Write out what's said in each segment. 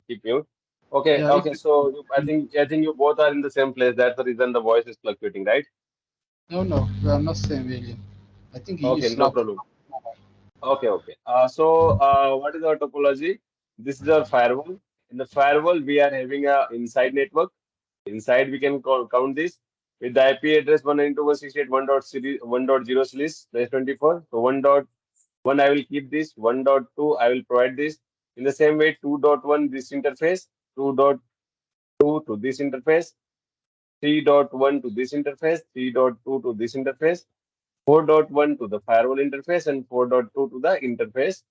keep mute. Okay, Yeah, if okay. So I think you both are in the same place. That's the reason the voice is fluctuating, right? no, we are not saying really. I think he Okay, used no laptop. problem. Okay, okay. What is our topology? This is our firewall. In the firewall, we are having a inside network. Inside, we can count this with the IP address 192.168.1.0 series 24. So 1.1 I will keep this, 1.2 I will provide this. In the same way, 2.1 this interface, 2.2 to this interface, 3.1 to this interface, 3.2 to this interface, 4.1 to the firewall interface, and 4.2 to the interface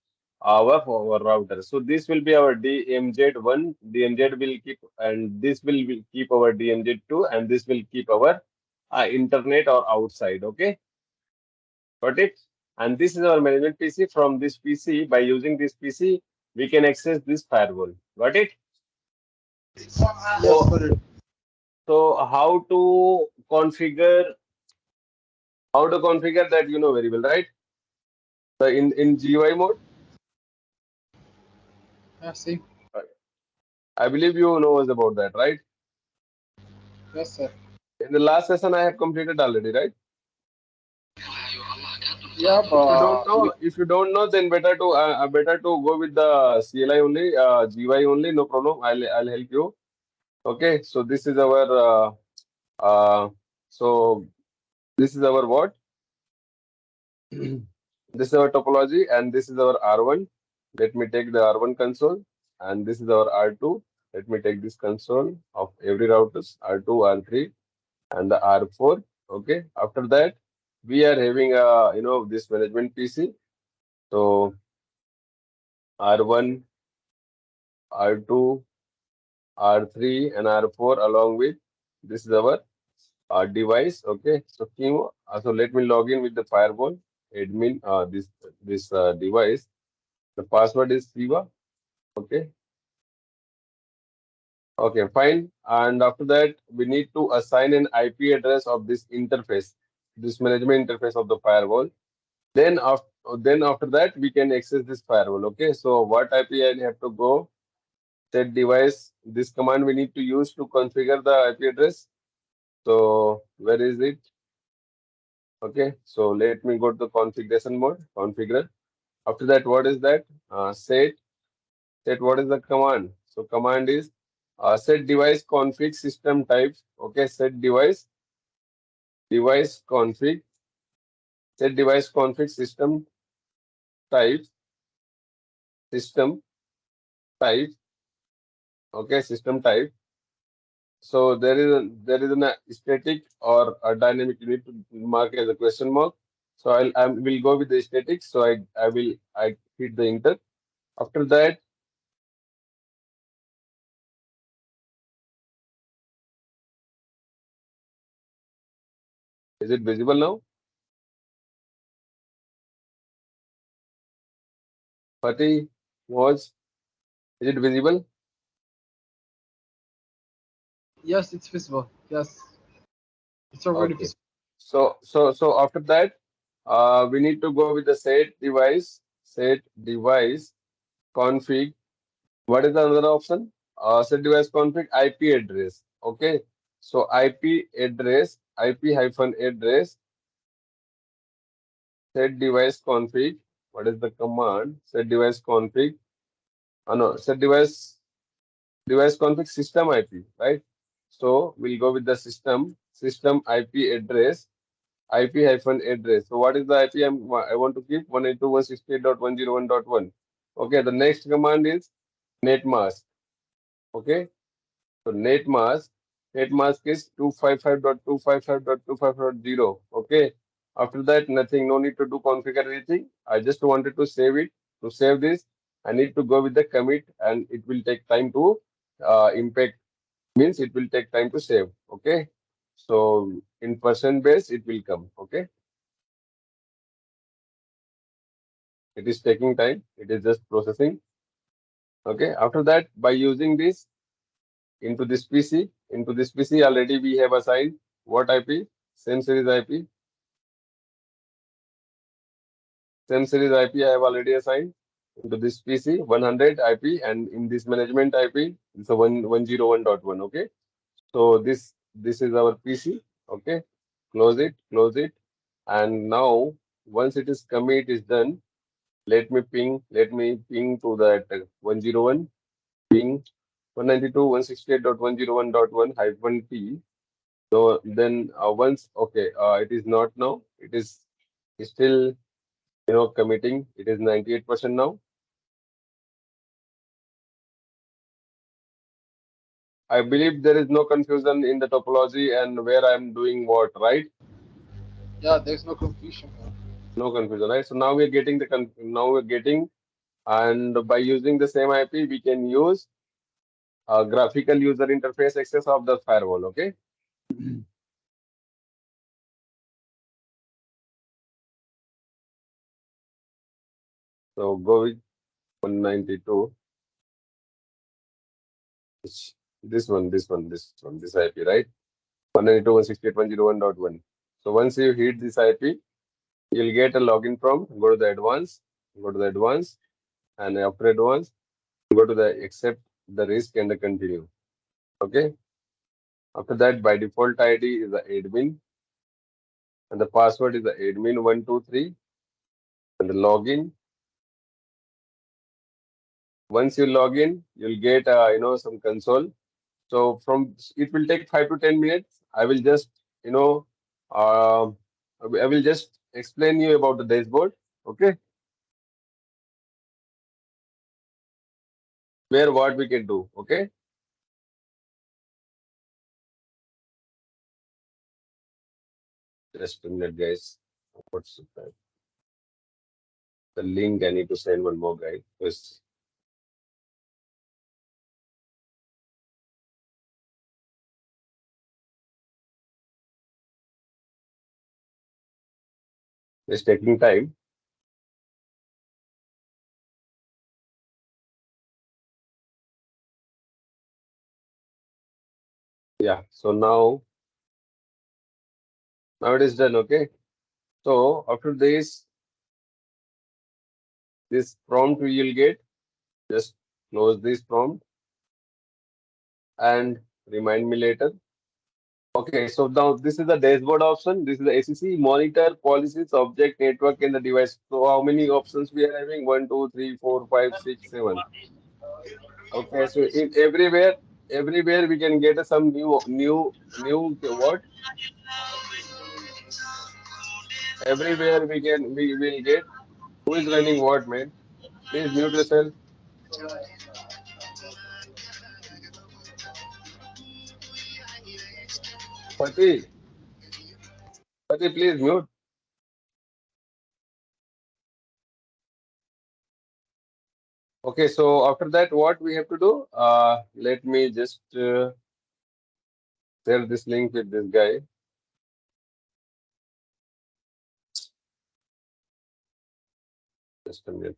of our router. So this will be our DMZ1. DMZ will keep, and this will keep our DMZ2, and this will keep our internet or outside. Okay, got it? And this is our management PC. From this PC, by using this PC, we can access this firewall. Got it? Yes, So, got it. how to configure? How to configure that? You know very well, right? So in GUI mode. Yeah, see. I believe you know us about that, right? Yes, sir. In the last session, I have completed already, right? Yeah, but If you don't know, then better to go with the CLI only, GUI only. No problem. I'll help you. Okay. So this is our so this is our what? This is our topology, and this is our R1. Let me take the R1 console, and this is our R2. Let me take this console of every routers R2, R3, and the R4. Okay. After that, we are having this management PC. So R1, R2, R3, and R4 along with this is our device. Okay. So so let me log in with the firewall admin. This device. The password is Siva. Okay. Okay. Fine. And after that, we need to assign an IP address of this interface, this management interface of the firewall. Then after that, we can access this firewall. Okay. So what IP I have to go? Set device. This command we need to use to configure the IP address. So where is it? Okay. So let me go to the configuration mode. Configure. After that, what is that? Set. Set. What is the command? So command is set device config system type. Okay. Set device config. Set device config type. System type. Okay. System type. So there is a static or a dynamic. You need to mark as a question mark. So I will go with the static. So I hit the enter. After that, is it visible now? Fatih was, is it visible? yes, it's visible. Yes, it's already Okay. visible. So after that, we need to go with the set device config. What is the other option? Set device config IP address. Okay. So IP address, IP hyphen address, set device config. What is the command? Set device config. No, set device config system IP, right? So we'll go with the system IP address, IP hyphen address. So what is the IP I want to keep? 192.168.101.1. Okay, the next command is net mask. Okay, so net mask is 255.255.255.0. Okay, after that, nothing, no need to do configure anything. I just wanted to save it. To save this, I need to go with the commit, and it will take time to impact, means it will take time to save. Okay, so in percent base, it will come. Okay, it is taking time. It is just processing. Okay, after that, by using this into this PC already we have assigned what IP? Same series IP. Same series IP I have already assigned. into this PC 100 IP, and in this management IP it's a 101.1. Okay, so this is our PC. Okay, close it, and now once it is commit is done, let me ping to that 101 ping 192.168.101.1 hyphen p. So then once okay, it is not now. It is still committing. It is 98% now. I believe there is no confusion in the topology and where I'm doing what, right? Yeah, there's no confusion, bro. No confusion, right? So now we're getting now we're getting, and by using the same IP, we can use graphical user interface access of the firewall. Okay. So go with 192. This IP, right? 192.168.101.1. So once you hit this IP, you'll get a login prompt. Go to the advanced, and after advanced, go to the accept the risk and the continue. Okay. After that, by default ID is the admin, and the password is the admin123, and the login. Once you log in, you'll get some console. So from it will take 5 to 10 minutes. I will just you know uh, I will just explain you about the dashboard. Okay, where what we can do. Okay, just a minute, guys. What's the link? I need to send one more, guy. Because it's taking time. Yeah. So now it is done. Okay. So after this prompt we will get, just close this prompt and remind me later. Okay, so now this is the dashboard option. This is the ACC monitor policies, object, network, and the device. So how many options we are having? One, two, three, four, five, six, seven. Okay, so in everywhere we can get some new what? Everywhere we will get who is running what, man. Please mute yourself. Pati, Pati, please mute. Okay, so after that, what we have to do? Let me just share this link with this guy. Just a minute.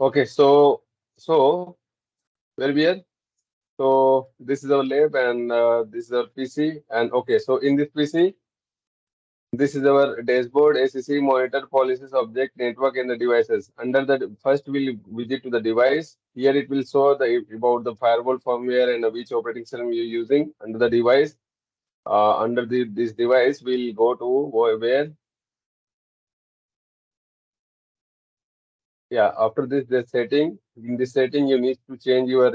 Okay, so where we are? So this is our lab, and this is our PC. And okay, so in this PC, this is our dashboard, ACC, monitor, policies, object, network, and the devices. Under the first, we'll visit to the device. Here it will show the about the firewall firmware and which operating system you're using. Under the device, under this device, we'll go to where. Yeah, after the setting, in this setting, you need to change your,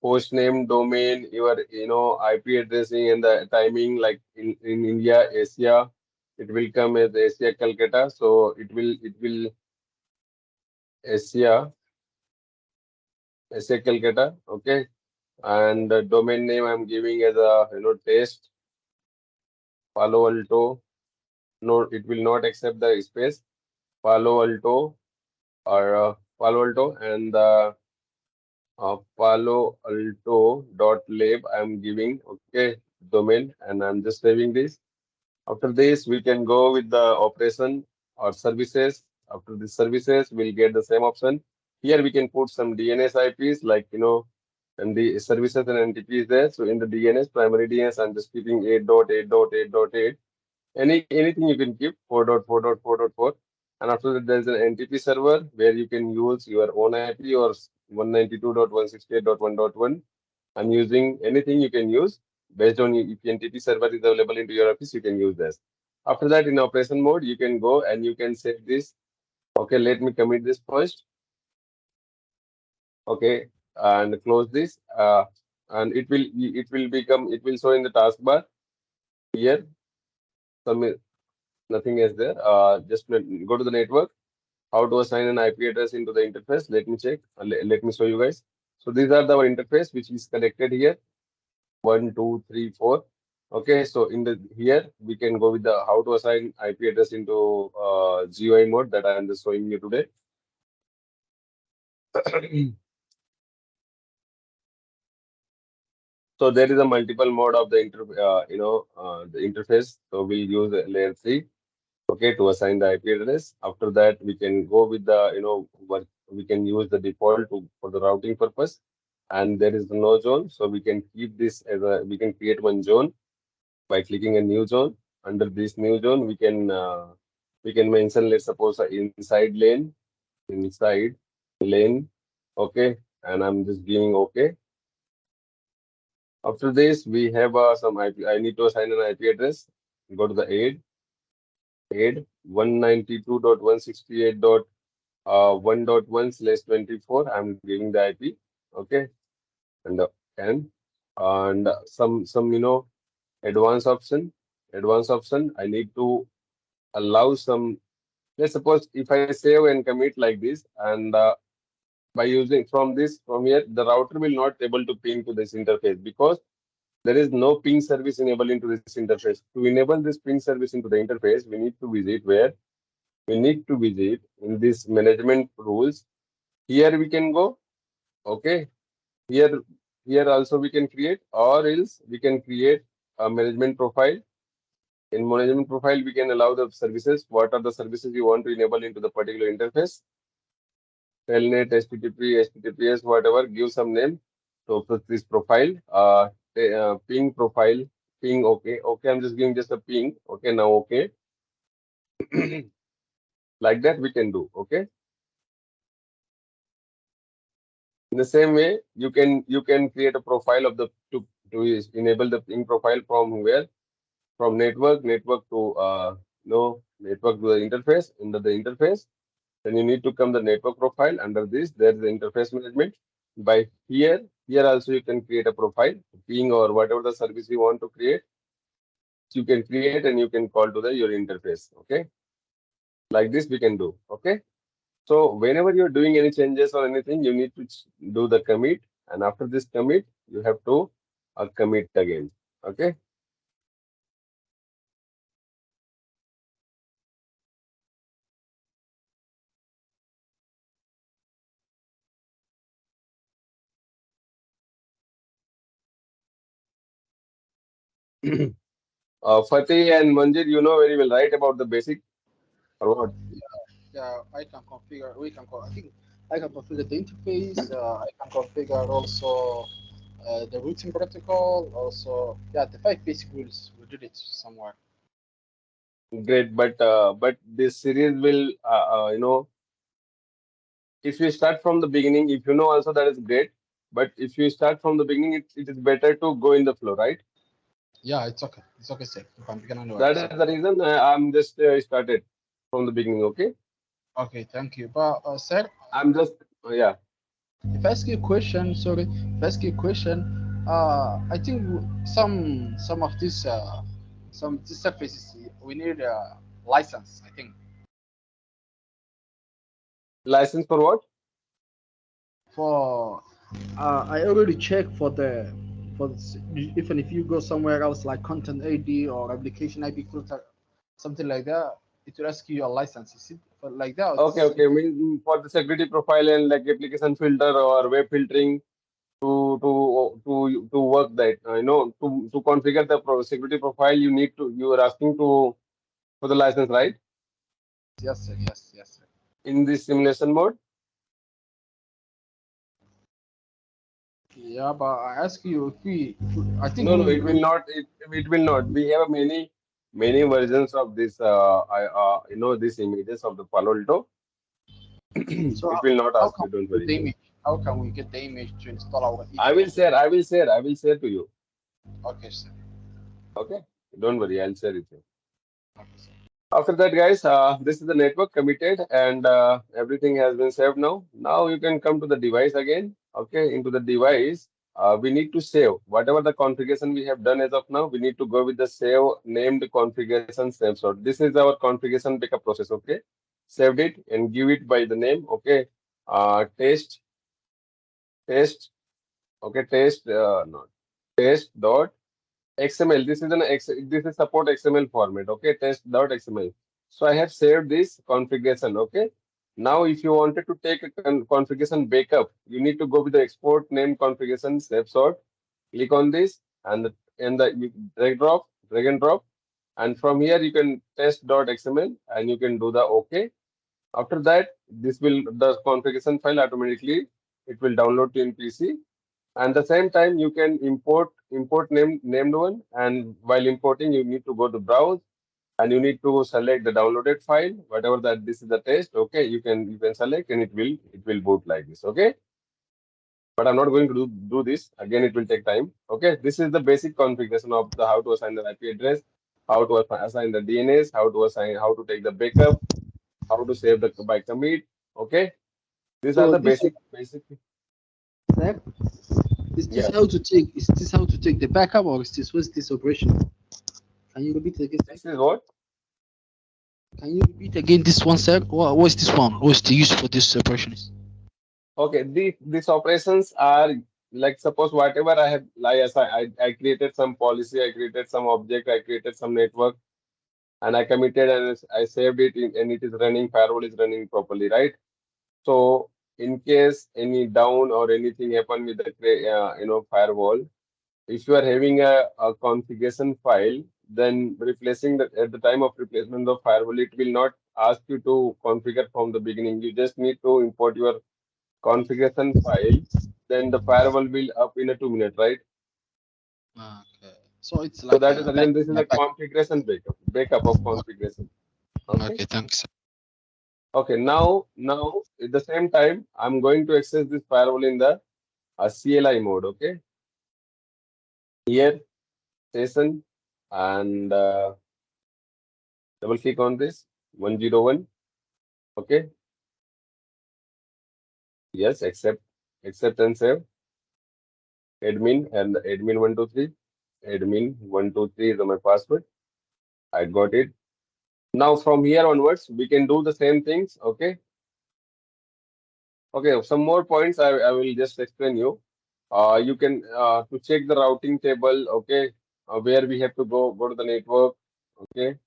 host name, domain, your, IP addressing and the timing, like in India, Asia, it will come as Asia Calcutta. So it will Asia, Asia Calcutta. Okay. And the domain name I'm giving as a, test, Palo Alto. No, it will not accept the space, Palo Alto or Palo Alto, and the Palo Alto dot lab I'm giving, okay, domain, and I'm just saving this. After this, we can go with the operation or services. After the services, we'll get the same option. Here we can put some DNS IPs like, and the services and NTP is there. So in the DNS, primary DNS, I'm just keeping 8.8.8.8. Anything you can keep 4.4.4.4. And after that, there's an NTP server where you can use your own IP or 192.168.1.1. I'm using anything you can use based on if NTP server is available into your office, you can use this. After that, in operation mode, you can go and you can save this. Okay, let me commit this first. Okay, and close this. And it will show in the taskbar here. Some nothing is there. Just go to the network. How to assign an IP address into the interface. Let me check. Let me show you guys. So these are our interface which is connected here. 1, 2, 3, 4. Okay, so in the here we can go with the how to assign IP address into GUI mode that I am just showing you today. So there is a multiple mode of the the interface. So we'll use layer 3, okay, to assign the IP address. After that, we can go with the what we can use the default for the routing purpose, and there is no zone, so we can keep this as a we can create one zone by clicking a new zone. Under this new zone, we can mention, let's suppose, a inside lane, okay, and I'm just giving okay. After this, we have some IP. I need to assign an IP address. Go to the aid 192.168.1.1/24. I'm giving the IP. Okay, and can and some advanced option. Advanced option. I need to allow some. Let's suppose if I save and commit like this, and by using from here, the router will not able to ping to this interface because there is no ping service enabled into this interface. To enable this ping service into the interface, we need to visit where we need to visit in this management rules. Here we can go. Okay. Here, here also we can create, or else we can create a management profile. In management profile, we can allow the services. What are the services you want to enable into the particular interface? Telnet, HTTP, HTTPS, whatever. Give some name. So for this profile, ping profile, ping. Okay, okay. I'm just giving just a ping. Okay, now okay. Like that we can do. Okay. In the same way, you can create a profile of the enable the ping profile from where from network to network to the interface under the interface. Then you need to come the network profile. Under this, there's the interface management. By here also you can create a profile, ping or whatever the service you want to create. You can create and you can call to the your interface. Okay, like this we can do. Okay. So whenever you're doing any changes or anything, you need to do the commit, and after this commit, you have to commit again. Okay. Fatih and Manjit, you know very well, right, about the basic or what? Yeah, I can configure. I think I can configure the interface. I can configure also the routing protocol. Also, yeah, the five basic rules. We did it somewhere. Great, but this series will if you start from the beginning, if you know also that is great. But if you start from the beginning, it is better to go in the flow, right? Yeah, it's okay. It's okay, sir. You can begin anywhere. That It's is okay. the reason I'm just started from the beginning. Okay, Okay, thank you. But sir, I'm just yeah. if I ask you a question, sorry, if I ask you a question, I think some of these surfaces we need a license. I think License for what? for I already checked for even if you go somewhere else like content ID or application ID filter, something like that, it will ask you your license. Is it for like that? Okay, okay. Mean for the security profile and like application filter or web filtering to work that to configure the security profile, you are asking to for the license, right? Yes, sir. Yes, yes, sir. In this simulation mode. Yeah, but I ask you if we, I think No, we no, will it will bring. not. It will not. We have many versions of this. These images of the Palo Alto. So It will not how ask can you. Don't we get worry. the image? How can we get the image to install our I will ETL? share. I will share. I will share to you. Okay, sir. Okay. Don't worry. I'll share it. Okay, sir. After that, guys, this is the network committed and everything has been saved now. Now you can come to the device again. Okay, into the device, we need to save whatever the configuration we have done as of now. We need to go with the save named configuration save sort. This is our configuration backup process. Okay, saved it and give it by the name. Okay, test. Okay, not test dot XML. This is support XML format. Okay, test.xml. So I have saved this configuration. Okay. Now, if you wanted to take a configuration backup, you need to go with the export name configuration snapshot. Click on this and you drag and drop, and from here you can test.xml and you can do the OK. After that, this will the configuration file automatically it will download to your PC, and the same time you can import named one, and while importing you need to go to browse and you need to select the downloaded file, whatever that this is the test. Okay, you can select and it will boot like this. Okay, but I'm not going to do this again, it will take time. Okay, this is the basic configuration of the how to assign the IP address, how to assign the DNS, how to take the backup, how to save the by commit. Okay, these are So the this basic. sir, is this Yes, how to take? Is this how to take the backup, or is this what's this operation? Can you repeat again, sir? this is what. Can you repeat again this one, sir? What's this one? What's the use for this operation? Is? Okay, these operations are like suppose whatever I have like as I created some policy, I created some object, I created some network, and I committed and I saved it and it is running, firewall is running properly, right? So in case any down or anything happen with the firewall, if you are having a configuration file, then replacing the at the time of replacement of firewall, it will not ask you to configure from the beginning. You just need to import your configuration file, then the firewall will up in a 2 minute, right? Okay. So it's So like that is a the reason this is a back. configuration backup of configuration. Okay. Okay, thanks. Okay. Now at the same time, I'm going to access this firewall in the CLI mode. Okay. Here session and double click on this 101. Okay. Yes. Accept and save. Admin and admin 123. Admin 123 is my password. I got it. Now from here onwards, we can do the same things. Okay. Okay. Some more points I will just explain you. You can to check the routing table. Okay. Where we have to go to the network. Okay.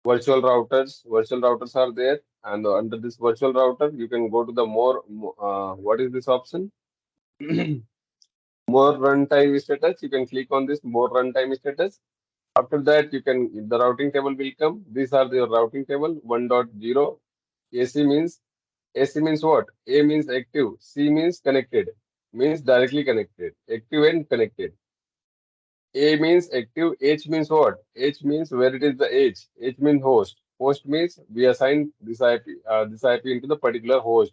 Virtual routers are there. And under this virtual router, you can go to the what is this option? More runtime status. You can click on this more runtime status. After that, the routing table will come. These are the routing table 1.0. AC means what? A means active. C means connected. Means directly connected. Active and connected. A means active. H means what? H means where it is the H. H means host. Host means we assign this IP into the particular host.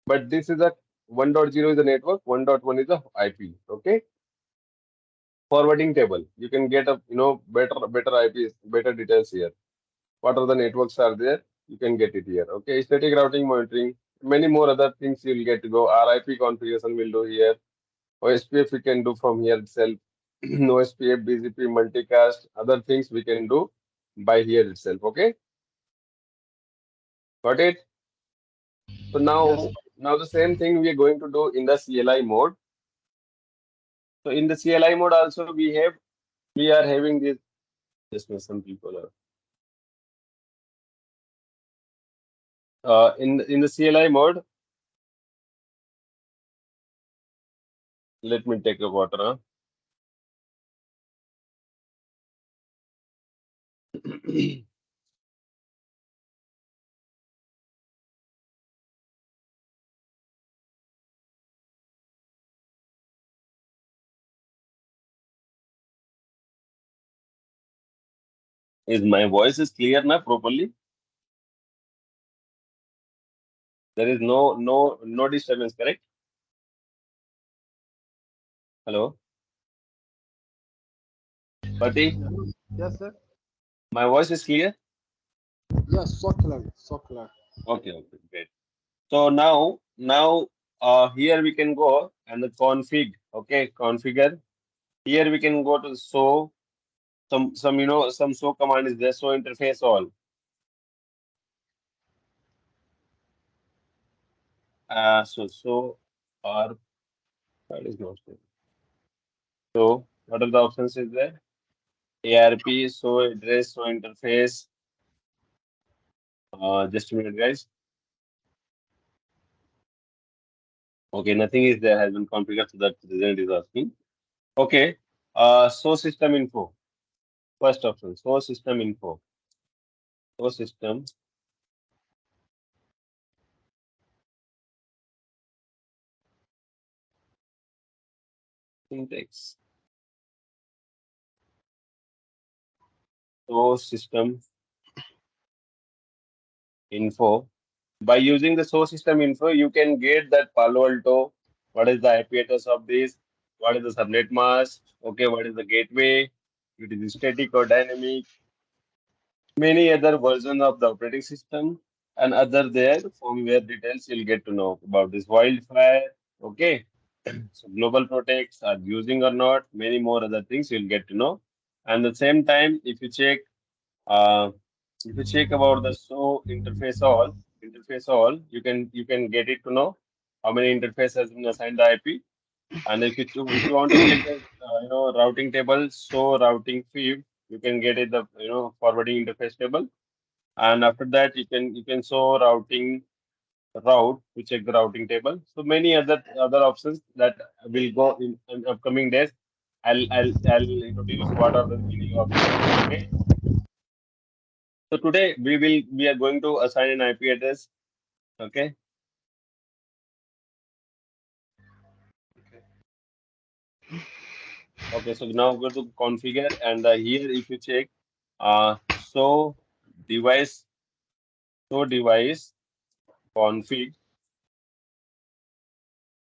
But this is a 1.0 is the network. 1.1 is the IP. Okay. Forwarding table. You can get a better IPs, better details here. What are the networks are there? You can get it here. Okay. Static routing monitoring. Many more other things you'll get to go. RIP configuration will do here. OSPF we can do from here itself. OSPF, BGP, multicast, other things we can do by here itself. Okay, got it. So Yes. now the same thing we are going to do in the CLI mode. So in the CLI mode also we are having this. Just some people are in the CLI mode. Let me take a water. Is my voice is clear now properly? There is no disturbance, correct? Hello, Pati, Yes, sir. my voice is clear? Yes, so clear, so clear. Okay, okay, great. So now here we can go and the config, okay, configure. Here we can go to show some some show command is there, show interface all. So or that is not there. So what are the options is there? ARP, show address, show interface. Just a minute, guys. Okay, nothing is there has been configured so that the result is asking. Okay. Show system info. First option, show system info. Show system syntax. Show system info. By using the source system info, you can get that Palo Alto, what is the IP address of this, what is the subnet mask, okay, what is the gateway, it is static or dynamic, many other versions of the operating system, and other there firmware details you'll get to know about this wildfire, okay. So global protects are using or not, many more other things you'll get to know. And at the same time, uh, if you check about the show interface all, you can get it to know how many interface has been assigned the IP. And if you want to check the routing table, show routing field, you can get it the forwarding interface table. And after that, you can show routing route to check the routing table. So many other options that will go in upcoming days. I'll introduce what are the meaning of this. Okay. So today we are going to assign an IP address. Okay. Okay. Okay. So now go to configure and here if you check, so device device config,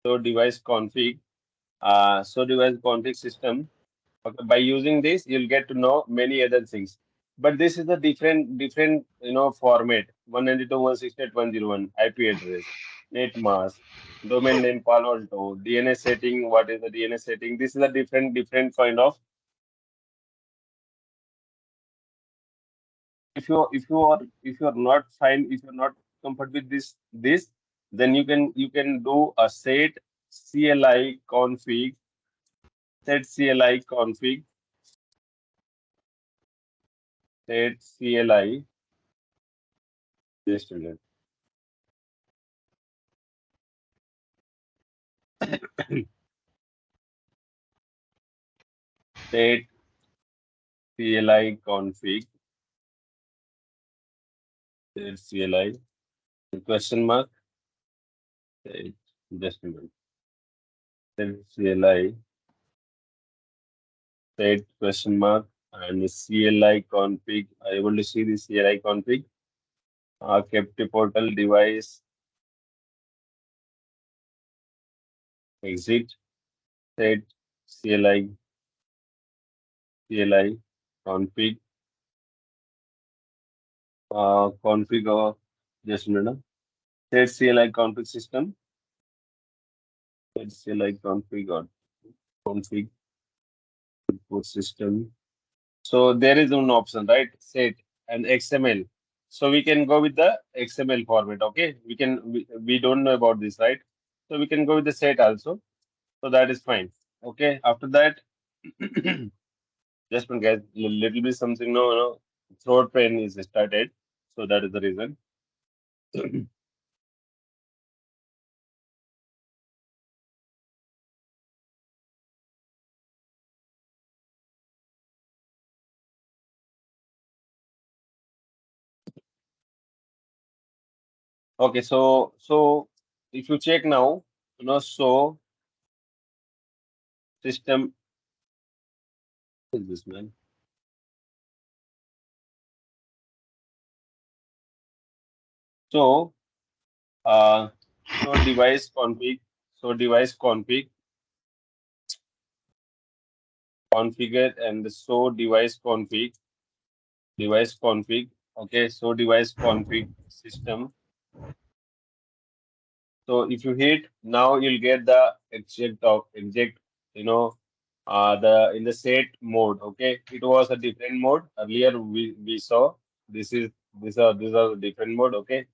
device config, device config system. Okay, by using this, you'll get to know many other things. But this is a different format. 192.168.101 IP address, net mask, domain name Palo Alto, DNS setting. What is the DNS setting? This is a different kind of. If you're not comfortable with this, then you can do a CLI config, set CLI config, set CLI. Just a minute. Set CLI config, set CLI, question mark, set, just a minute, set CLI, set question mark, and CLI config. I able to see the CLI config, Captive portal device, exit, set CLI config, config, just a minute, set CLI config system, set CLI config or config input system. So there is one option, right? Set and XML. So we can go with the XML format. Okay, we don't know about this, right? So we can go with the set also. So that is fine. Okay. After that, just one guys, little bit something. No, throat pain is started. So that is the reason. Okay. So if you check now, so system is this man. So, uh, so device config, so device config, configure, and so device config. Okay, so device config system. So if you hit now, you'll get the exact, you know, the in the set mode. Okay, it was a different mode earlier. We saw this is these are the different mode. Okay,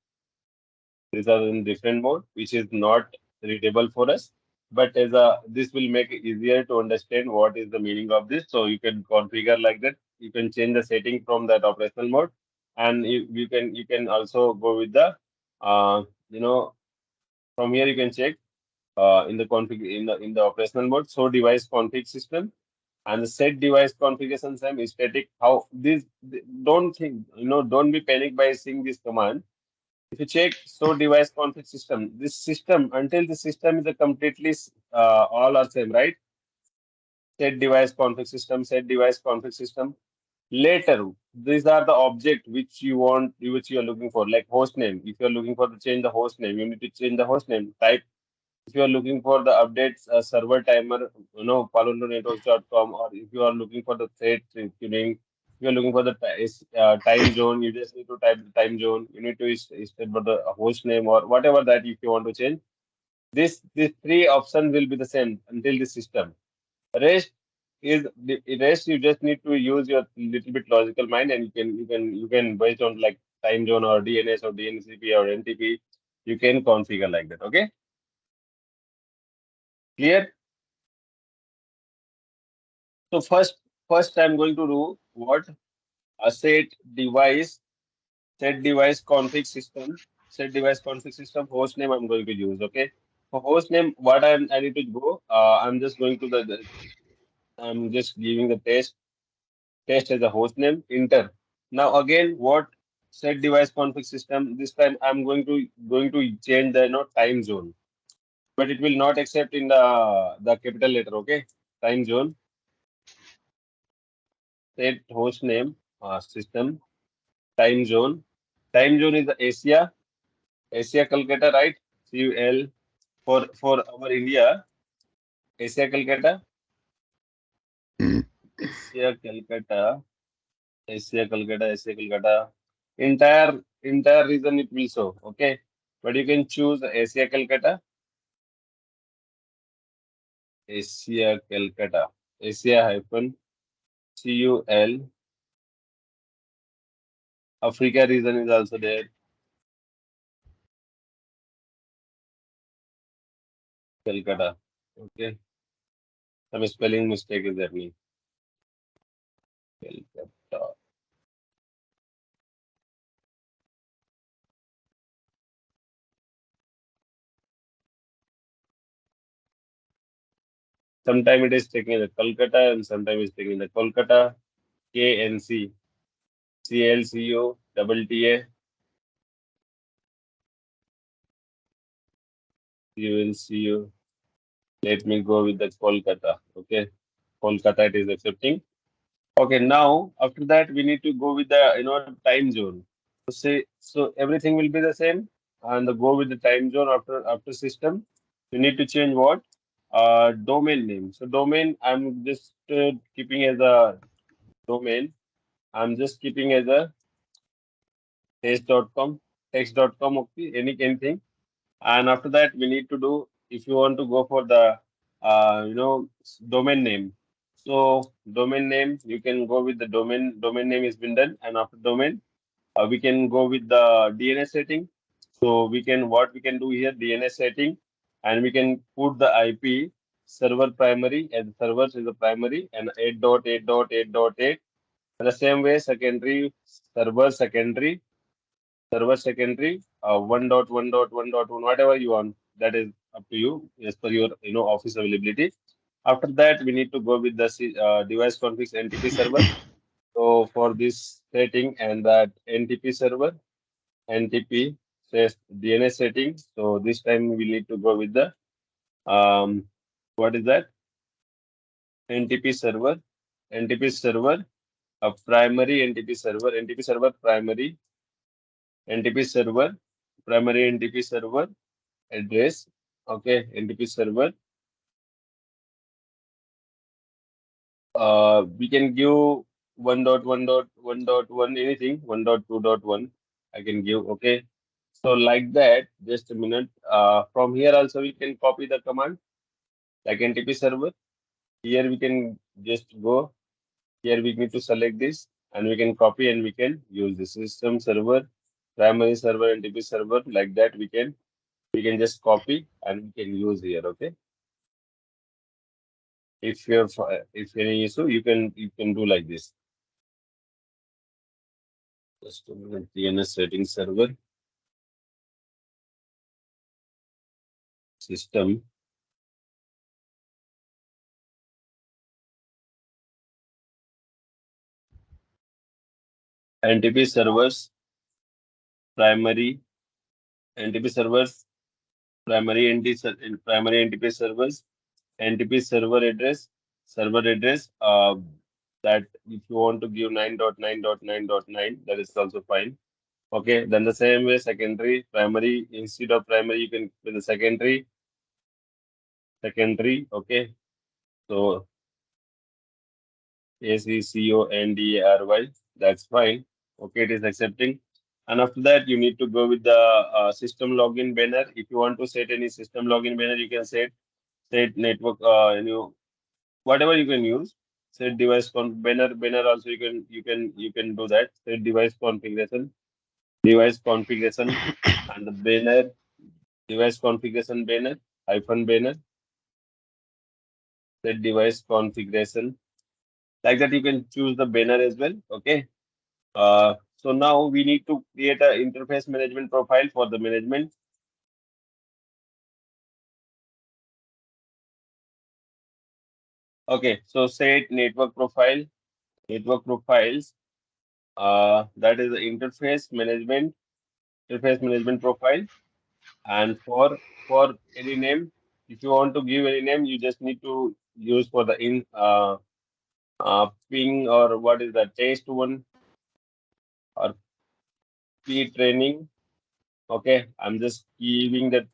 these are in different mode, which is not readable for us. But as a this will make it easier to understand what is the meaning of this. So you can configure like that. You can change the setting from that operational mode, and you can also go with the you know from here you can check in the config in the operational mode. So device config system and the set device configuration time is static. How this don't think don't be panicked by seeing this command. If you check so device config system, this system until the system is a completely all are same, right? Set device config system. Later, these are the object which you want, which you are looking for, like host name. If you are looking for to change the host name, you need to change the host name type. If you are looking for the updates server timer, palonetworks.com, or if you are looking for the thread tuning, if you are looking for the time zone, you just need to type the time zone. You need to state for the host name or whatever that if you want to change. These three options will be the same until the system. Rest the rest you just need to use your little bit logical mind, and you can based on like time zone or DNS or DNCP or NTP, you can configure like that. Okay, clear? So first I'm going to do what a device set device config system host name I'm going to use. Okay, for host name, what I need to go. I'm just going to I'm just giving the test as a host name. Enter. Now again, what set device config system? This time I'm going to change the time zone, but it will not accept in the capital letter. Okay, time zone. Set host name system time zone. Time zone is the Asia Calcutta, right? CUL for our India, Asia Calcutta, Asia Calcutta, Asia Calcutta. Entire region it will show. Okay, but you can choose Asia Calcutta, Asia Calcutta, Asia hyphen CUL. Africa region is also there. Calcutta. Okay, some spelling mistake is happening. Calcutta. Sometimes it is taking the Kolkata and sometimes it's taking the Kolkata, KNC, CLCO, double TA, CULCU. Let me go with the Kolkata. Okay, Kolkata it is accepting. Okay, now after that we need to go with the time zone. So say so everything will be the same, and go with the time zone after system. You need to change what? Domain name. So domain I'm just keeping as a domain. I'm just keeping as a text.com, text.com, okay, anything. And after that, we need to do, if you want to go for the, domain name. So domain name, you can go with the domain name is been done. And after domain, we can go with the DNS setting. So what we can do here, DNS setting, and we can put the IP server primary as servers is the primary and 8.8.8.8. And the same way, server secondary, 1.1.1.1, whatever you want. That is up to you as per your office availability. After that, we need to go with the device config NTP server. So for this setting and that NTP server, NTP says DNS setting. So this time we need to go with the what is that? NTP server, NTP server, a primary NTP server primary NTP server. primary NTP server address. Okay, NTP server. We can give 1.1.1.1 anything, 1.2.1 I can give. Okay. So like that, just a minute. From here also we can copy the command like NTP server. Here we can just go. Here we need to select this and we can copy and we can use the system server, primary server, NTP server. Like that we can just copy and we can use here. Okay. If any issue, you can do like this. Just a minute. DNS settings server system NTP servers primary NTP servers primary NTP servers NTP server address that if you want to give 9.9.9.9 that is also fine. Okay, then the same way secondary primary instead of primary you can with the secondary. Okay, so ACCONDARY, that's fine. Okay, it is accepting. And after that, you need to go with the system login banner. If you want to set any system login banner, you can set network, whatever you can use. Set device banner also you can do that. Set device configuration, and the banner device configuration banner hyphen banner. Set device configuration. Like that, you can choose the banner as well. Okay. So now we need to create a interface management profile for the management. Okay, so set network profiles. That is the interface management profile. And for any name, if you want to give any name, you just need to use for the ping or what is that test one or P training. Okay, I'm just giving that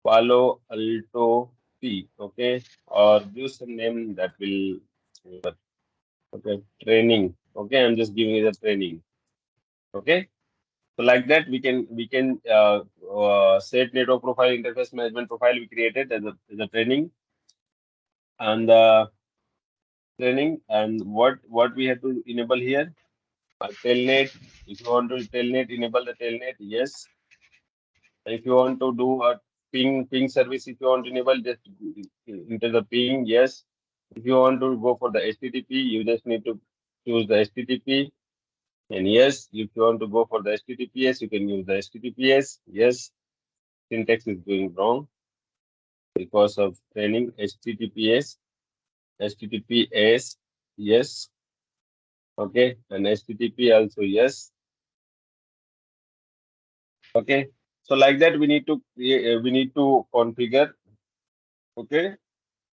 Palo Alto P. Okay, or use a name that will. Okay, training. Okay, I'm just giving it a training. Okay, so like that we can set network profile interface management profile we created as a training and training and what we have to enable here. Telnet. If you want to telnet, enable the telnet. Yes. If you want to do a ping service, if you want to enable, just enter the ping. Yes. If you want to go for the HTTP, you just need to choose the HTTP. And yes, if you want to go for the HTTPS, you can use the HTTPS. Yes, syntax is going wrong because of training. HTTPS, yes. Okay, and HTTP also yes. Okay, so like that we need to configure. Okay,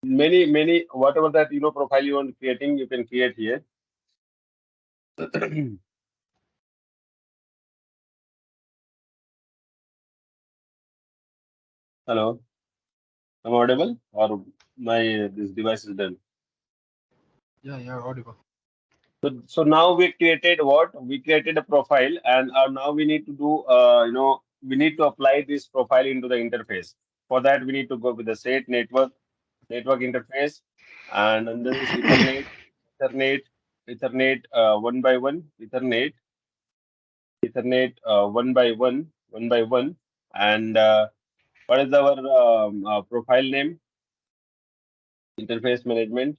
many whatever that profile you want creating, you can create here. Hello, I'm audible or my this device is done. Yeah, you're audible. So now we created what? We created a profile, and now we need to do, we need to apply this profile into the interface. For that, we need to go with the set network interface, and under this Ethernet, one by one, Ethernet one by one, and what is our profile name? Interface management.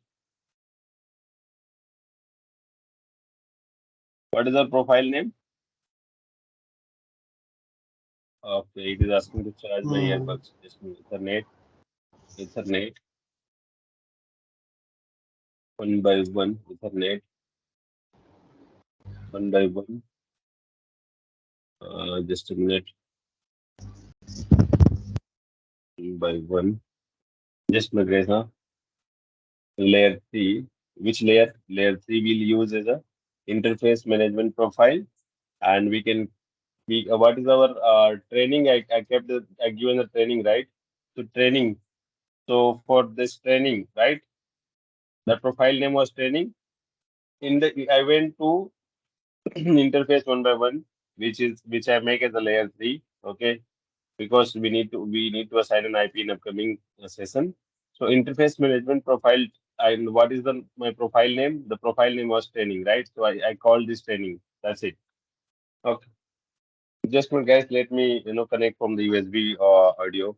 What is our profile name? Okay, it is asking to charge my Mm, earbuds. Just a minute. Ethernet, one by one, Ethernet, one by one. Just a minute, one by one. Just a minute, huh? Layer 3. Which layer? Layer 3 we'll use as a interface management profile, and we can what is our training? I kept I given the training, right? So training. So for this training, right? The profile name was training. In the I went to interface one by one, which I make as a layer three. Okay, because we need to assign an IP in upcoming session. So interface management profile. And what is the my profile name? The profile name was training, right? So I called this training. That's it. Okay. Just one guys, let me connect from the USB audio.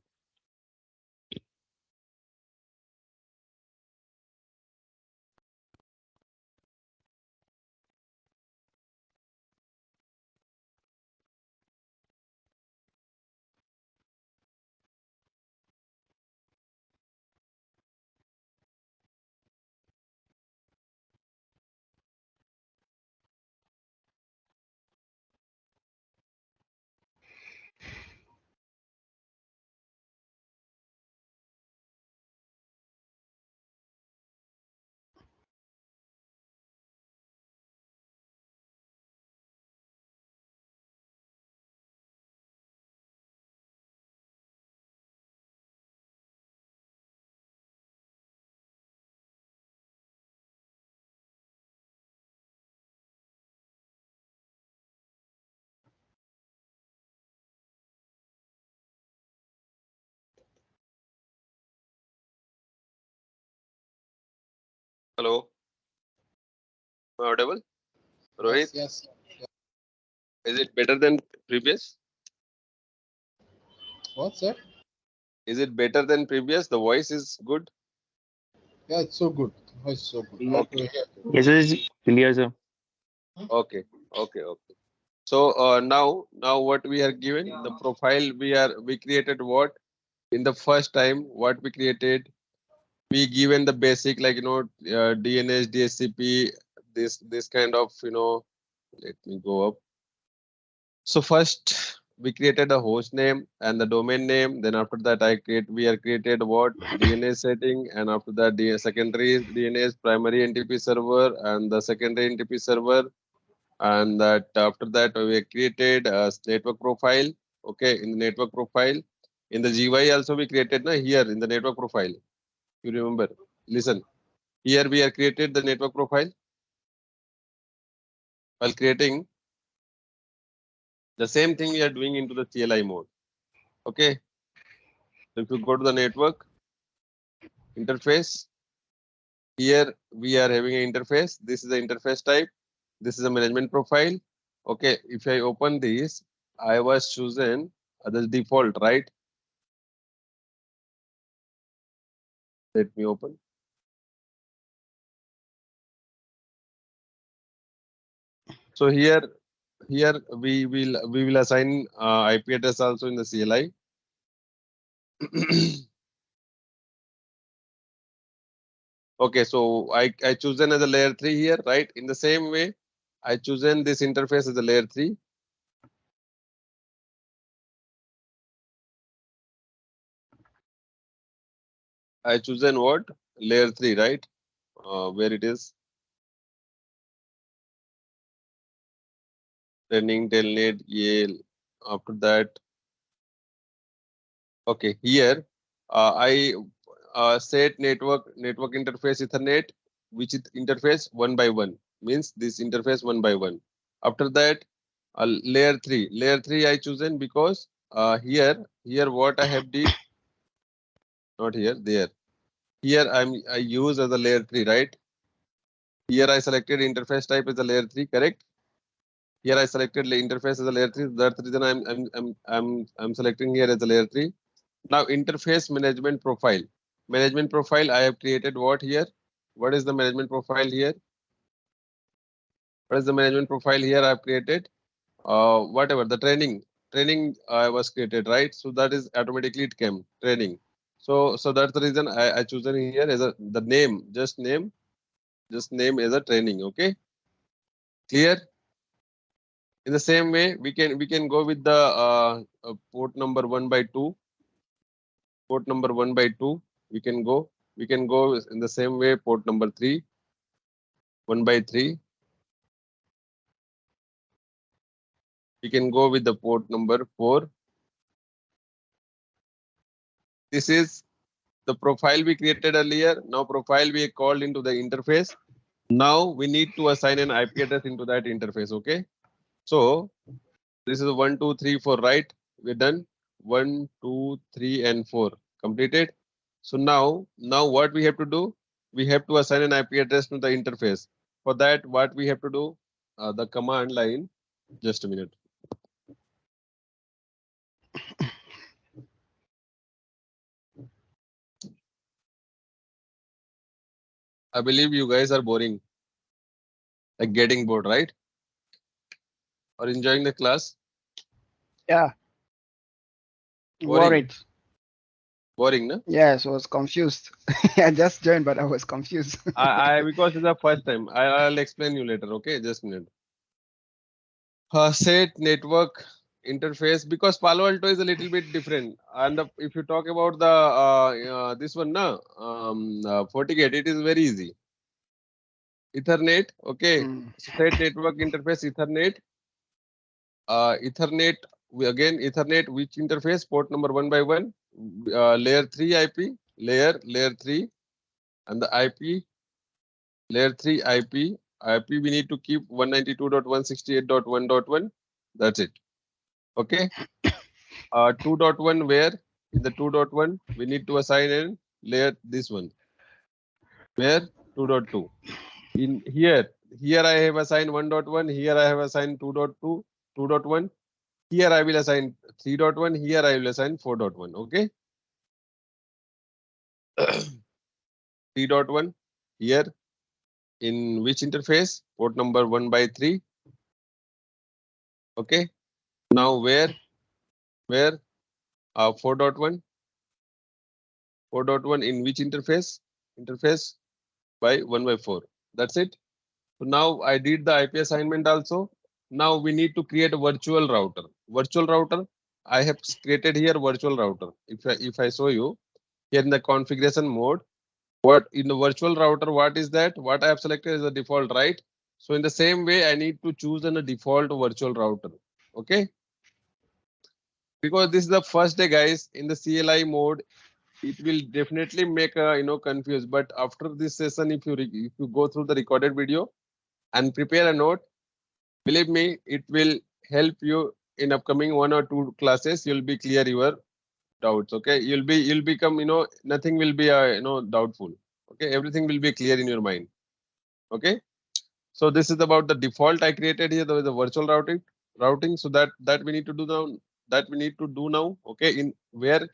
Hello, am I audible? Yes, Rohit, yes. is it better than previous? What, sir? Is it better than previous? The voice is good. Yeah, it's so good. Oh, it's so good. I Okay. could hear. Yes, it is clear, sir. Okay. Okay. Okay. So now what we are given the profile we created what in the first time what we created we given the basic like DNS DSCP this kind of let me go up. So first we created a host name and the domain name. Then after that we are created what DNS setting, and after that the secondary DNS primary NTP server and the secondary NTP server, and that after that we created a network profile. Okay, in the network profile, in the GUI also we created here in the network profile. You remember? Listen, here we are created the network profile. While creating the same thing we are doing into the CLI mode. Okay, so if you go to the network interface, here we are having an interface. This is the interface type. This is a management profile. Okay, if I open this, I was chosen the default, right? Let me open. So here we will assign IP address also in the CLI. Okay, so I chosen as a layer 3 here, right? In the same way, I chosen this interface as a layer 3. I chosen what? Layer 3, right? Where it is? Training, telnet, Yale. After that, okay, here I set network interface Ethernet, which is interface one by one. Means this interface one by one. After that, layer three I chosen because here what I have did, not here, there. Here I use as a layer three, right? Here I selected interface type as a layer three, correct? Here I selected interface as a layer three. That's the reason I'm selecting here as a layer three. Now interface management profile. Management profile I have created what here? What is the management profile here? What is the management profile here I have created? Whatever the training was created, right? So that is automatically it came training. So that's the reason I chosen here as a the name, just name as a training. Okay, clear? In the same way, we can go with the port number 1 by 2. Port number 1 by 2. We can go. We can go in the same way. Port number 3, 1 by 3. We can go with the port number 4. This is the profile we created earlier. Now profile we called into the interface. Now we need to assign an IP address into that interface. Okay. So this is 1, 2, 3, 4, right? We're done. 1, 2, 3, and 4 completed. So now what we have to do? We have to assign an IP address to the interface. For that, what we have to do? The command line. Just a minute. I believe you guys are boring, like getting bored, right? Or enjoying the class? Yeah, Boring, worried. boring, no? Yes, I was confused. I just joined, but I was confused. I because it's the first time. I'll explain you later. Okay, just a minute. Set network interface, because Palo Alto is a little bit different. And if you talk about the this one, na, FortiGate, it is very easy. Ethernet, okay. Mm. So set network interface Ethernet. Ethernet, again Ethernet, which interface? Port number 1 by 1. Layer 3 IP, layer 3, and the IP layer 3 IP. IP we need to keep 192.168.1.1. That's it. Okay. 2.1 where? In the 2.1 we need to assign in layer this one. Where? 2.2. In here I have assigned 1.1. Here I have assigned 2.2, 2.1. Here I will assign 3.1. Here I will assign 4.1. Okay. 3.1 here in which interface? Port number 1 by 3. Okay. Now where 4.1? 4.1 in which interface? Interface by 1 by 4. That's it. So now I did the IP assignment also. Now we need to create a virtual router. Virtual router, I have created here virtual router. If I show you here in the configuration mode, what in the virtual router, what is that? What I have selected is the default, right? So in the same way, I need to choose a default virtual router. Okay. Because this is the first day, guys, in the CLI mode, it will definitely make confused. But after this session, if you go through the recorded video and prepare a note, believe me, it will help you in upcoming 1 or 2 classes. You'll be clear your doubts. Okay, you'll become nothing will be doubtful. Okay, everything will be clear in your mind. Okay, so this is about the default I created here. There is a virtual routing. So that we need to do now. That we need to do now. Okay, in where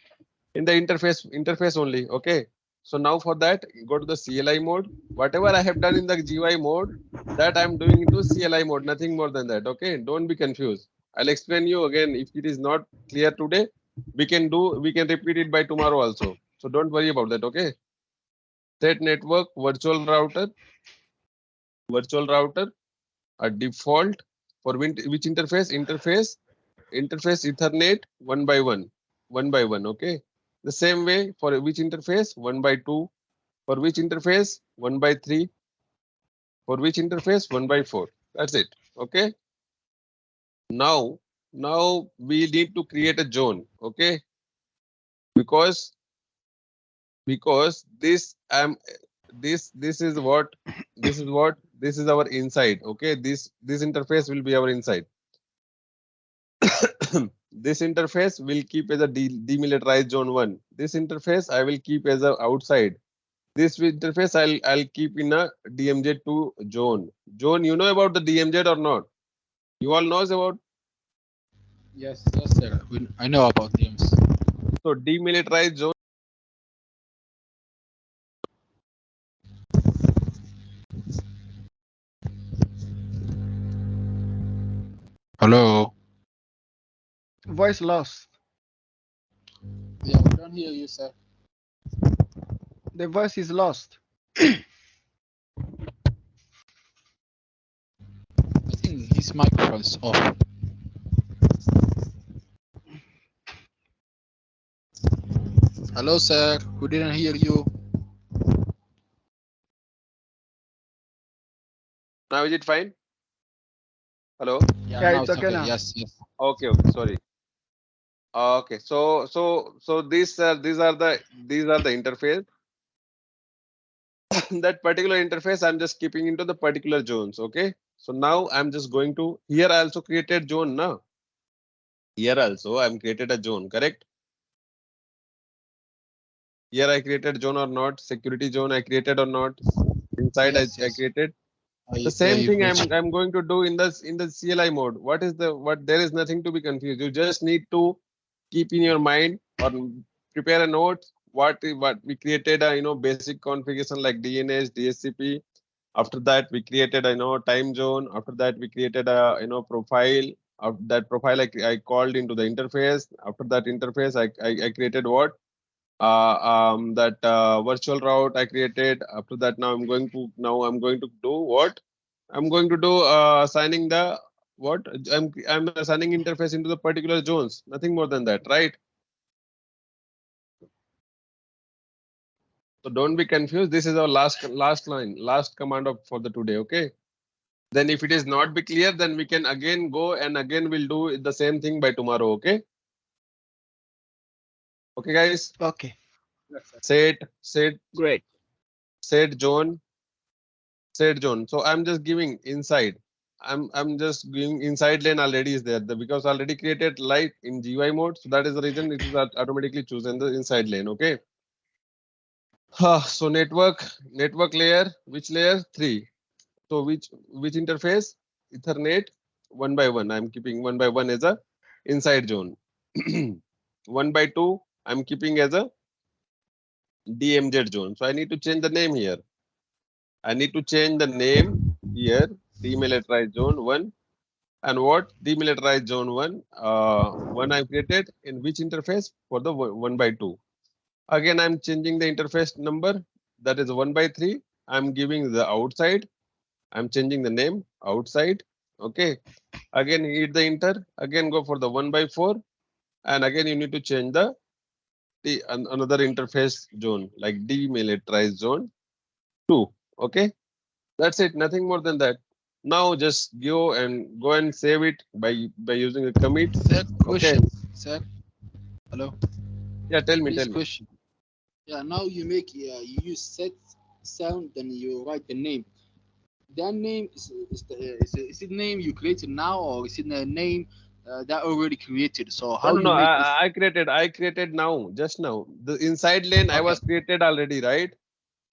in the interface only. Okay, so now for that go to the CLI mode. Whatever I have done in the GUI mode, that I'm doing into CLI mode, nothing more than that. Okay, don't be confused. I'll explain you again. If it is not clear today, we can repeat it by tomorrow also. So don't worry about that. Okay, set network virtual router a default for which interface Ethernet 1 by 1. Okay, the same way for which interface 1 by 2, for which interface 1 by 3, for which interface 1 by 4. That's it. Okay, now we need to create a zone. Okay, because this this is our inside. Okay, this interface will be our inside. This interface will keep as a demilitarized zone 1. This interface I will keep as a outside. This interface I'll keep in a DMZ2 zone. You know about the DMZ or not? You all knows about. Yes, sir. I know about names. So demilitarized zone. Hello. Voice lost. Yeah, we don't hear you, sir. The voice is lost. I think his microphone is off. Hello, sir. We didn't hear you. Now is it fine? Yeah, now it's Yeah, okay. it's okay Yes, now. yes. Okay, sorry. Okay, so these are the interface. That particular interface I'm just keeping into the particular zones. Okay, so now I'm just going to here. I also created zone now. Here also I'm created a zone. Correct. Here I created zone or not? Security zone I created or not? Inside Yes, I yes. created. The Yeah, same you thing create. I'm going to do in the CLI mode. What is the what? There is nothing to be confused. You just need to keep in your mind or prepare a note. What we created a basic configuration like DNS, DSCP. After that we created a time zone. After that we created a profile. Of that profile I called into the interface. After that interface I created what that virtual route I created. After that now I'm going to do what I'm going to do assigning the what I'm assigning interface into the particular zones. Nothing more than that, right? So don't be confused. This is our last line, last command of for the today. Okay. Then if it is not be clear, then we can again go and again we'll do the same thing by tomorrow. Okay. Okay, guys. Okay. Yes, sir. Set Great. set zone set zone. So I'm just giving inside. I'm just giving inside lane already is there because already created light in GUI mode. So that is the reason it is automatically chosen the inside lane. Okay. So network layer, which layer? 3. So which interface? Ethernet one by one. I'm keeping one by one as a inside zone. One by two, I'm keeping as a DMZ zone. So I need to change the name here. I need to change the name here. Demilitarized zone one. And what demilitarized zone one? One I created in which interface for the one by two. Again, I'm changing the interface number. That is 1 by 3. I'm giving the outside. I'm changing the name outside. Okay. Again, hit the enter. Again, go for the 1 by 4. And again, you need to change another interface zone like demilitarized zone 2. Okay. That's it. Nothing more than that. Now just go and save it by using a commit. Sir, Okay. question. Sir, hello. Yeah. Tell Please, me. question. Yeah, now you make you use set sound, then you write the name. That name is it name you created now, or is it a name that already created? So No, how no, no. you make this? I created now, just now. The inside lane I Okay. was created already, right?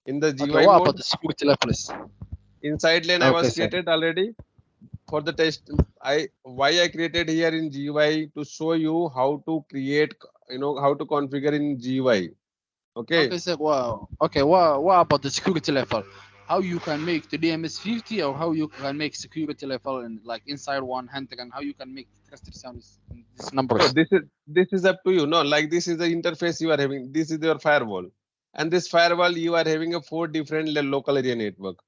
In the Okay. GUI What about mode, the security levels? inside lane I Okay, was sir. created already for the test. Why I created here in GUI to show you how to create, how to configure in GUI. Okay. Okay, sir. Wow. Okay. What about the security level? How you can make the DMS 50, or how you can make security level and like inside one hunter, and how you can make trusted sounds in these So numbers? this is up to you. No, like this is the interface you are having. This is your firewall, and this firewall you are having a 4 different local area network.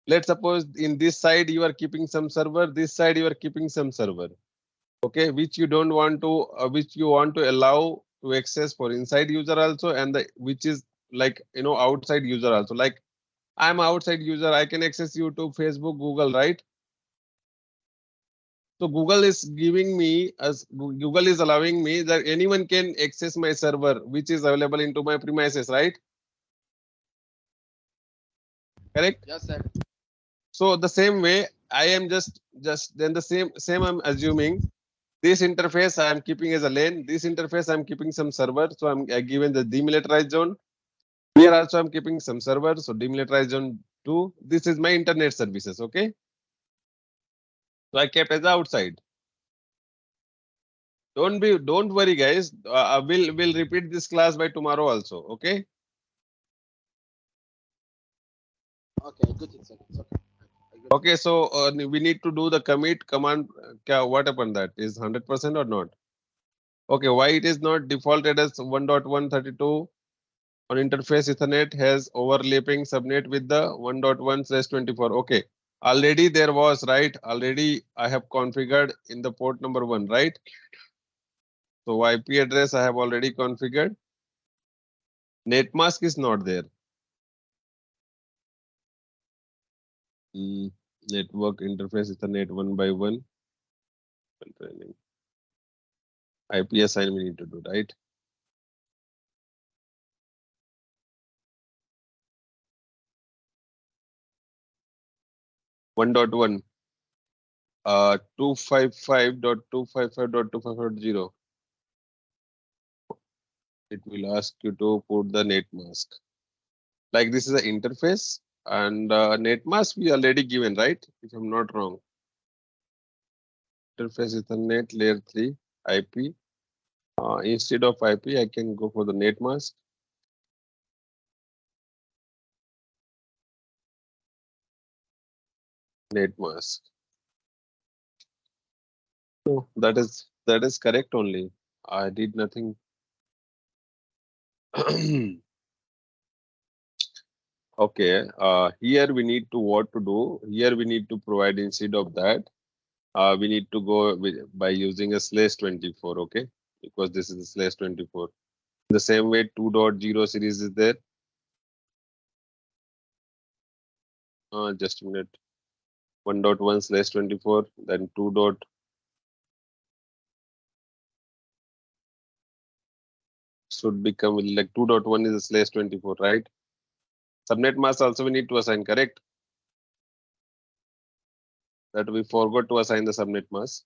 Let's suppose in this side you are keeping some server, this side you are keeping some server. Okay, which you don't want to, which you want to allow to access for inside user also, and the which is like outside user also. Like I'm outside user, I can access YouTube, Facebook, Google, right? So Google is giving me as Google is allowing me that anyone can access my server, which is available into my premises, right? Correct. Yes, sir. So the same way, I am just then the same I'm assuming this interface I am keeping as a lane. This interface I'm keeping some server. So I'm given the demilitarized zone. Here also I'm keeping some server. So demilitarized zone 2. This is my internet services. Okay. So I kept as outside. Don't worry, guys. We'll repeat this class by tomorrow also. Okay. Okay, I got it, sir. It's okay. I got it. Okay. So we need to do the commit command. What happened that is 100% or not? Okay. Why it is not defaulted as 1.132? On interface Ethernet has overlapping subnet with the 1.1/24. Okay. Already there was, right? Already I have configured in the port number 1, right? So IP address I have already configured. Netmask is not there. Mm. Network interface Ethernet 1 by 1. Training. IP assign we need to do, right? 1.1. 255.255.255.0. It will ask you to put the net mask. Like this is an interface and net mask we already given, right? If I'm not wrong. Interface Ethernet layer 3 IP. Instead of IP, I can go for the net mask. Net mask. No, that is correct only. I did nothing. Okay. Here we need to what to do. Here we need to provide instead of that. We need to go by using a slash 24. Okay, because this is a slash 24. The same way 2.0 series is there. Just a minute. 1.1 slash 24. Then 2 dot should become like 2.1 is a slash 24, right? Subnet mask also we need to assign, correct? That we forgot to assign the subnet mask.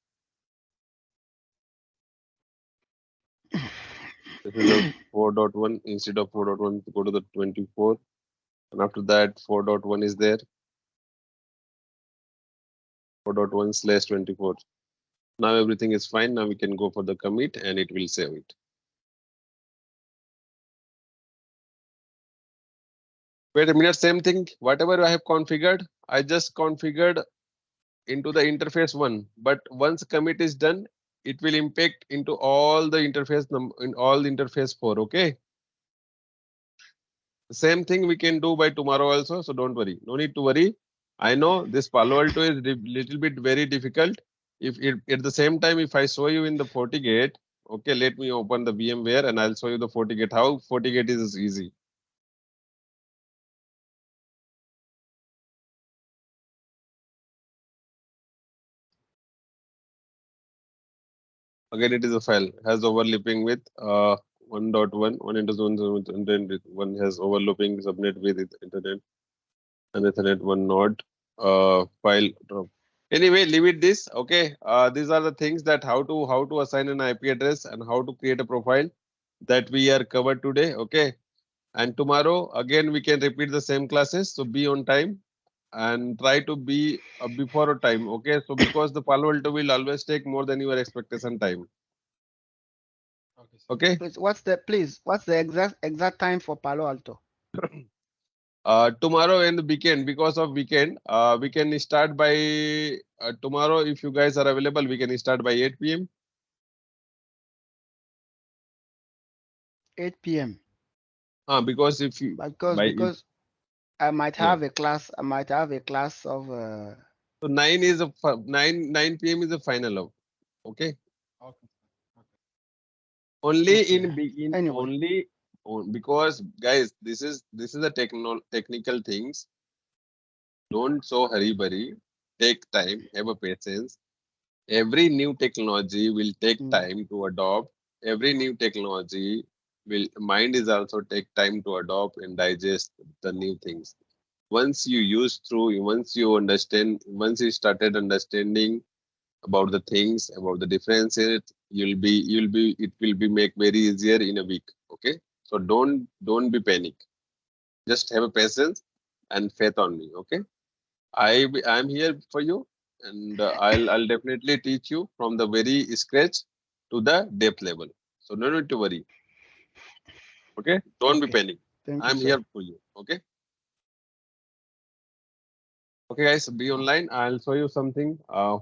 This is a 4.1 instead of 4.1 go to the 24. And after that 4.1 is there. 4.1 slash 24. Now everything is fine. Now we can go for the commit and it will save it. Wait a minute, same thing. Whatever I have configured, I just configured into the interface one. But once commit is done, it will impact into all the interface in all the interface 4. Okay. The same thing we can do by tomorrow also. So don't worry. No need to worry. I know this Palo Alto is little bit very difficult. If it, at the same time, if I show you in the FortiGate, okay, let me open the VMware and I'll show you the FortiGate. How FortiGate is easy. Again, it is a file has overlapping with 1.1, 1 into 1, and then one has overlapping subnet with internet and Ethernet one node file drop. Anyway, leave it this. Okay, these are the things that how to assign an IP address and how to create a profile that we are covered today. Okay, and tomorrow again we can repeat the same classes. So be on time and try to be before a time. Okay, so because the Palo Alto will always take more than your expectation time. Okay, sir. Okay. What's the exact time for Palo Alto? Tomorrow and the weekend, because of weekend, we can start by tomorrow. If you guys are available, we can start by 8 p.m. 8 p.m. Because if you Because by if, because I might uh, have a class. I might have a class of. so 9 p.m. is the final of. Okay. Okay, sir. Okay. Only Okay. in begin Anyway, only because guys, this is a technical things. Don't so hurry burry. Take time. Have a patience. Every new technology will take mm, time to adopt. Every new technology will mind is also take time to adopt and digest the new things. Once you use through, once you understand, once you started understanding about the things, about the differences, it will be make very easier in a week. Okay. So don't be panic. Just have a patience and faith on me. Okay. I'm here for you, and I'll definitely teach you from the very scratch to the depth level. So no need to worry. Okay, don't be okay. panic. Thank you, I'm sir. here for you. Okay, okay, guys, be online. I'll show you something. Who